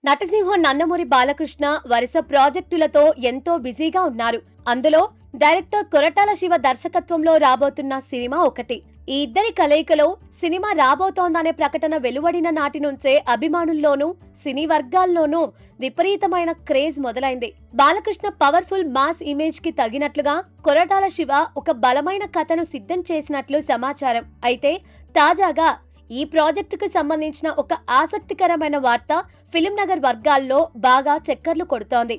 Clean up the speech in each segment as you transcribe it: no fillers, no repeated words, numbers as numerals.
నటసింహం నందమూరి బాలకృష్ణ వరుస ప్రాజెక్టులతో ఎంతో బిజీగా ఉన్నారు. అందులో డైరెక్టర్ కొరటాల శివ దర్శకత్వంలో రాబోతున్న సినిమా ఒకటి. ఈ ఇద్దరి కలయికలో సినిమా రాబోతోందనే ప్రకటన వెలువడిన నాటి నుంచే అభిమానుల్లోనూ సినీ వర్గాల్లోనూ విపరీతమైన క్రేజ్ మొదలైంది. బాలకృష్ణ పవర్ఫుల్ మాస్ ఇమేజ్ కి తగినట్లుగా కొరటాల శివ ఒక బలమైన కథను సిద్ధం చేసినట్లు సమాచారం. అయితే తాజాగా ఈ ప్రాజెక్టుకు సంబంధించిన ఒక ఆసక్తికరమైన వార్త ఫిల్మ్ నగర్ వర్గాల్లో బాగా చక్కర్లు కొడుతోంది.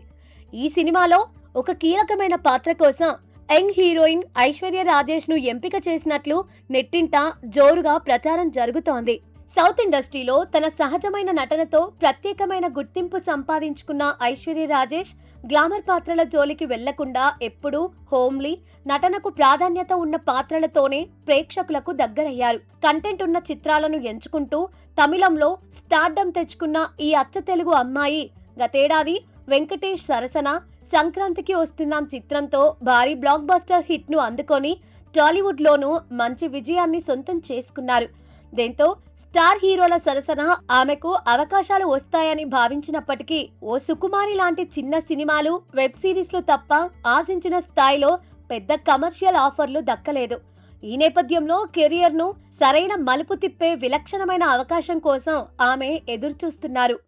ఈ సినిమాలో ఒక కీలకమైన పాత్ర కోసం యంగ్ హీరోయిన్ ఐశ్వర్య రాజేష్ ను ఎంపిక చేసినట్లు నెట్టింట జోరుగా ప్రచారం జరుగుతోంది. సౌత్ ఇండస్ట్రీలో తన సహజమైన నటనతో ప్రత్యేకమైన గుర్తింపు సంపాదించుకున్న ఐశ్వర్య రాజేష్ గ్లామర్ పాత్రల జోలికి వెళ్లకుండా ఎప్పుడూ హోమ్లీ, నటనకు ప్రాధాన్యత ఉన్న పాత్రలతోనే ప్రేక్షకులకు దగ్గరయ్యారు. కంటెంట్ ఉన్న చిత్రాలను ఎంచుకుంటూ తమిళంలో స్టార్డమ్ తెచ్చుకున్న ఈ అచ్చ తెలుగు అమ్మాయి గతేడాది వెంకటేష్ సరసన సంక్రాంతికి వస్తున్నాం చిత్రంతో భారీ బ్లాక్ బస్టర్ హిట్ ను అందుకొని టాలీవుడ్ లోనూ మంచి విజయాన్ని సొంతం చేసుకున్నారు. దీంతో స్టార్ హీరోల సరసన ఆమెకు అవకాశాలు వస్తాయని భావించినప్పటికీ ఓ సుకుమారి లాంటి చిన్న సినిమాలు, వెబ్ సిరీస్లు తప్ప ఆశించిన స్థాయిలో పెద్ద కమర్షియల్ ఆఫర్లు దక్కలేదు. ఈ నేపథ్యంలో కెరియర్ ను సరైన మలుపు తిప్పే విలక్షణమైన అవకాశం కోసం ఆమె ఎదురుచూస్తున్నారు.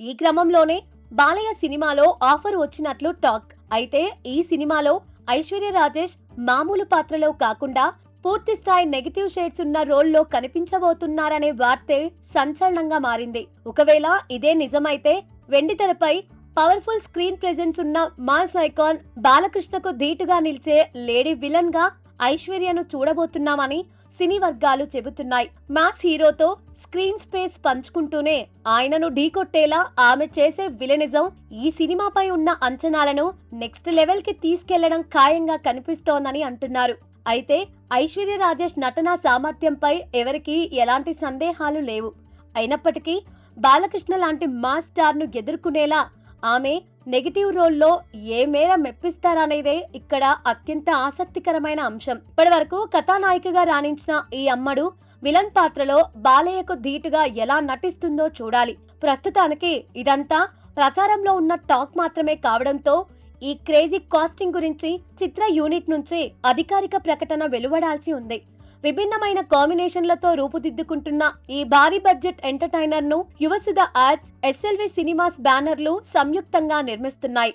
ఈ క్రమంలోనే బాలయ్య సినిమాలో ఆఫర్ వచ్చినట్లు టాక్. అయితే ఈ సినిమాలో ఐశ్వర్య రాజేష్ మామూలు పాత్రలో కాకుండా పూర్తి స్థాయి నెగటివ్ షేడ్స్ ఉన్న రోల్లో కనిపించబోతున్నారనే వార్తే సంచలనంగా మారింది. ఒకవేళ ఇదే నిజమైతే వెండితెరపై పవర్ఫుల్ స్క్రీన్ ప్రెజెన్స్ ఉన్న మాస్ ఐకాన్ బాలకృష్ణకు ధీటుగా నిలిచే లేడీ విలన్ గా ఐశ్వర్యను చూడబోతున్నామని సినీ వర్గాలు చెబుతున్నాయి. మాస్ హీరోతో స్క్రీన్ స్పేస్ పంచుకుంటూనే ఆయనను ఢీకొట్టేలా ఆమె చేసే విలనిజం ఈ సినిమాపై ఉన్న అంచనాలను నెక్స్ట్ లెవెల్ కి తీసుకెళ్లడం ఖాయంగా కనిపిస్తోందని అంటున్నారు. అయితే ఐశ్వర్య రాజేష్ నటనా సామర్థ్యంపై ఎవరికీ ఎలాంటి సందేహాలు లేవు. అయినప్పటికీ బాలకృష్ణ లాంటి మాస్ స్టార్ ను ఎదుర్కొనేలా ఆమె నెగటివ్ రోల్లో ఏ మేర మెప్పిస్తారనేదే ఇక్కడ అత్యంత ఆసక్తికరమైన అంశం. ఇప్పటి వరకు కథానాయికగా రాణించిన ఈ అమ్మడు విలన్ పాత్రలో బాలయ్యకు ధీటుగా ఎలా నటిస్తుందో చూడాలి. ప్రస్తుతానికి ఇదంతా ప్రచారంలో ఉన్న టాక్ మాత్రమే కావడంతో ఈ క్రేజీ కాస్టింగ్ గురించి చిత్ర యూనిట్ నుంచి అధికారిక ప్రకటన వెలువడాల్సి ఉంది. విభిన్నమైన కాంబినేషన్లతో రూపుదిద్దుకుంటున్న ఈ భారీ బడ్జెట్ ఎంటర్టైనర్ ను యువసుధ ఆర్ట్స్, ఎస్ఎల్వి సినిమాస్ బ్యానర్లు సంయుక్తంగా నిర్మిస్తున్నాయి.